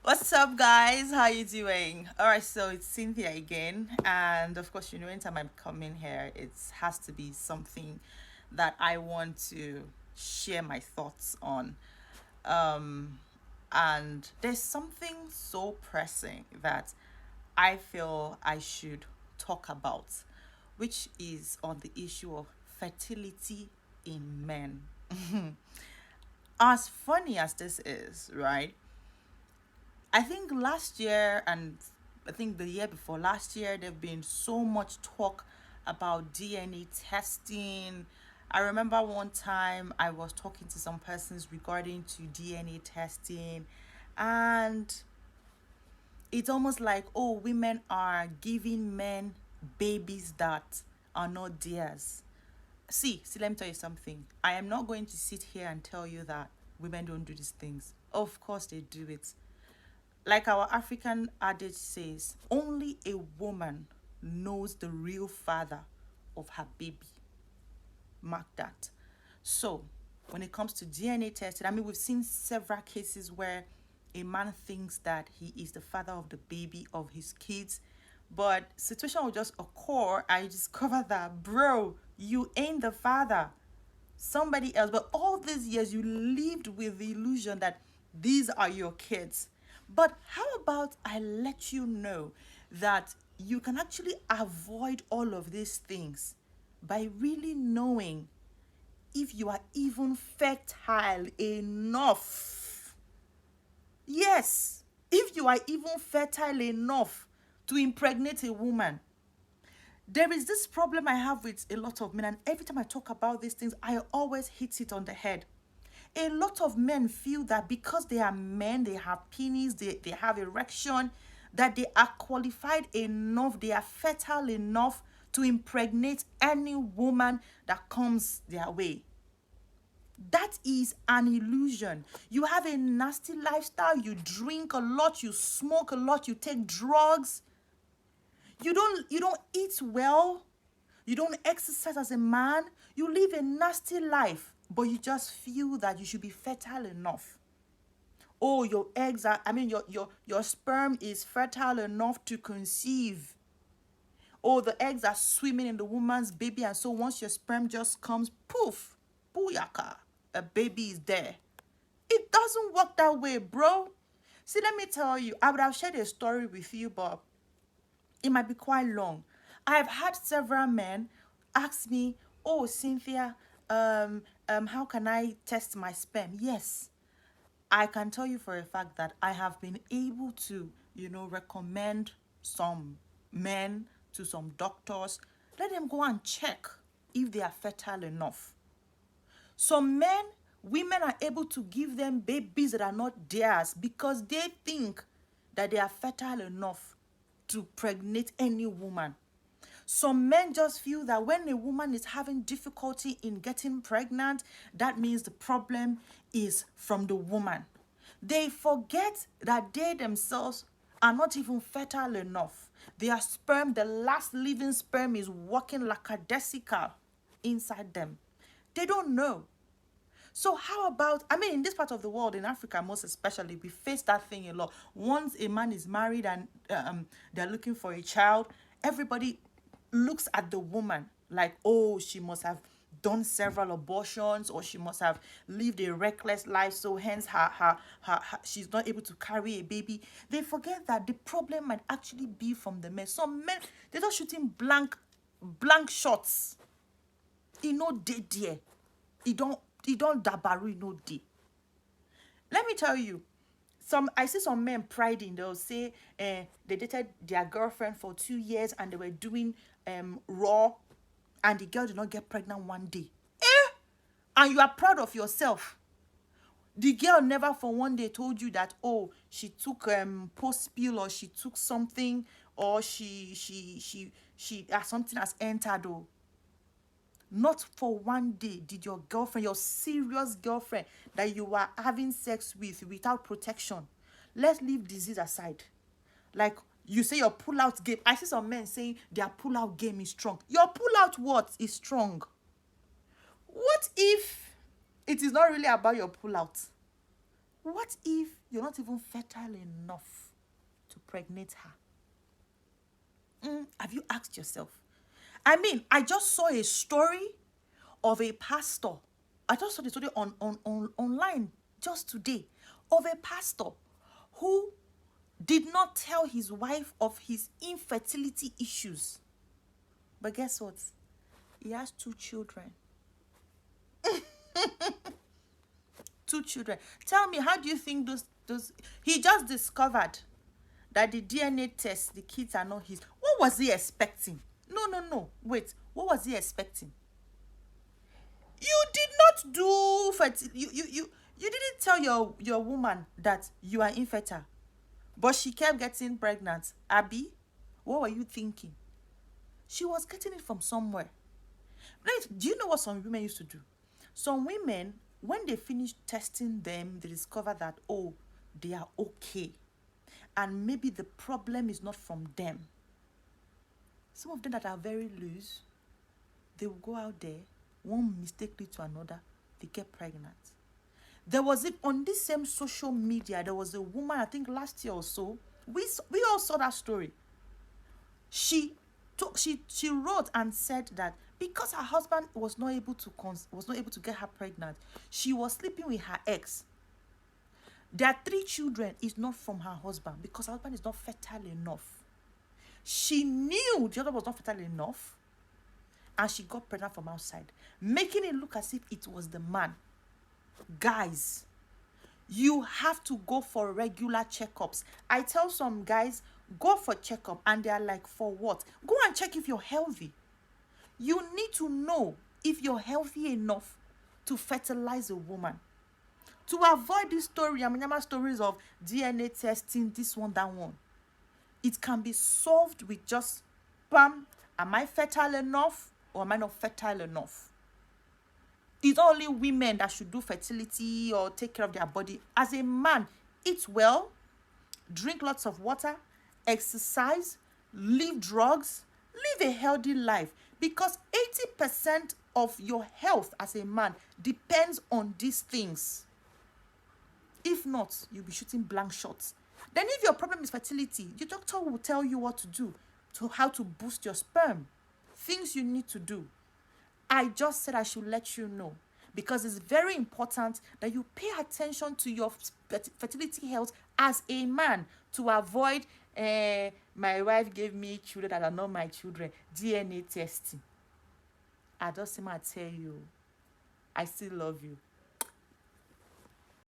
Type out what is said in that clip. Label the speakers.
Speaker 1: What's up, guys? How you doing? All right, so it's Cynthia again, and of course, anytime I'm coming here, it has to be something that I want to share my thoughts on. Um, and there's something so pressing that I feel I should talk about, which is on the issue of fertility in men. As funny as this is, right? I think last year and I think the year before last year, there've been so much talk about DNA testing. I remember one time I was talking to some persons regarding to DNA testing, and it's almost like, oh, women are giving men babies that are not theirs. See, let me tell you something. I am not going to sit here and tell you that women don't do these things. Of course they do it. Like our African adage says, only a woman knows the real father of her baby. Mark that. So, when it comes to DNA testing, I mean, we've seen several cases where a man thinks that he is the father of the baby of his kids, but situation will just occur. I discover that, bro, you ain't the father, somebody else. But all these years you lived with the illusion that these are your kids. But how about I let you know that you can actually avoid all of these things by really knowing if you are even fertile enough. Yes, if you are even fertile enough to impregnate a woman. There is this problem I have with a lot of men, and every time I talk about these things, I always hit it on the head. A lot of men feel that because they are men, they have penis, they have erection, that they are qualified enough, they are fertile enough to impregnate any woman that comes their way. That is an illusion. You have a nasty lifestyle, you drink a lot, you smoke a lot, you take drugs, you don't eat well, you don't exercise as a man, you live a nasty life, but you just feel that you should be fertile enough. Oh, your eggs are, I mean, your sperm is fertile enough to conceive. Oh, the eggs are swimming in the woman's baby, and so once your sperm just comes, poof, booyaka, a baby is there. It doesn't work that way, bro. See, let me tell you, I would have shared a story with you, but it might be quite long. I've had several men ask me, "Oh, Cynthia, how can I test my sperm?" Yes, I can tell you for a fact that I have been able to, recommend some men to some doctors. Let them go and check if they are fertile enough. Some men, women are able to give them babies that are not theirs because they think that they are fertile enough to pregnate any woman. Some men just feel that when a woman is having difficulty in getting pregnant, that means the problem is from the woman. They forget that they themselves are not even fertile enough. Their sperm, the last living sperm, is working lackadaisical inside them. They don't know. So how about, I mean, in this part of the world, in Africa most especially, we face that thing a lot. Once a man is married and they're looking for a child, everybody looks at the woman like, oh, she must have done several abortions, or she must have lived a reckless life, so hence she's not able to carry a baby. They forget that the problem might actually be from the men. Some men, they're just shooting blank shots. E no dey there. E don dabaru, e no dey. Let me tell you, I see some men priding. They'll say they dated their girlfriend for 2 years and they were doing raw, and the girl did not get pregnant one day. And you are proud of yourself. The girl never for one day told you that, oh, she took post pill, or she took something, or she something has entered. Oh, not for one day did your girlfriend, your serious girlfriend that you were having sex with without protection. Let's leave disease aside. Like you say, your pull-out game. I see some men saying their pull-out game is strong. Your pull-out what is strong? What if it is not really about your pull-out? What if you're not even fertile enough to pregnate her? Have you asked yourself? I mean, I just saw a story of a pastor. I just saw the story on online just today of a pastor who did not tell his wife of his infertility issues. But guess what? He has 2 children. 2 children. Tell me, how do you think those he just discovered that the DNA test, the kids are not his. What was he expecting? No. Wait. What was he expecting? You did not do you didn't tell your woman that you are infertile, but she kept getting pregnant. Abby, what were you thinking? She was getting it from somewhere. Right? Do you know what some women used to do? Some women, when they finish testing them, they discover that, oh, they are okay. And maybe the problem is not from them. Some of them that are very loose, they will go out there, one mistakenly to another, they get pregnant. There was it on this same social media. There was a woman, I think last year or so. We all saw that story. She wrote and said that because her husband was not able to get her pregnant, she was sleeping with her ex. Their 3 children is not from her husband because her husband is not fertile enough. She knew the other was not fertile enough, and she got pregnant from outside, making it look as if it was the man. Guys, you have to go for regular checkups. I tell some guys, go for checkup, and they are like, for what? Go and check if you're healthy. You need to know if you're healthy enough to fertilize a woman. To avoid this story, stories of DNA testing, this one, that one. It can be solved with just, bam, am I fertile enough or am I not fertile enough? It's only women that should do fertility or take care of their body. As a man, eat well, drink lots of water, exercise, leave drugs, live a healthy life. Because 80% of your health as a man depends on these things. If not, you'll be shooting blank shots. Then if your problem is fertility, your doctor will tell you what to do, to how to boost your sperm. Things you need to do. I just said I should let you know, because it's very important that you pay attention to your fertility health as a man, to avoid my wife gave me children that are not my children, DNA testing. I just want to tell you, I still love you.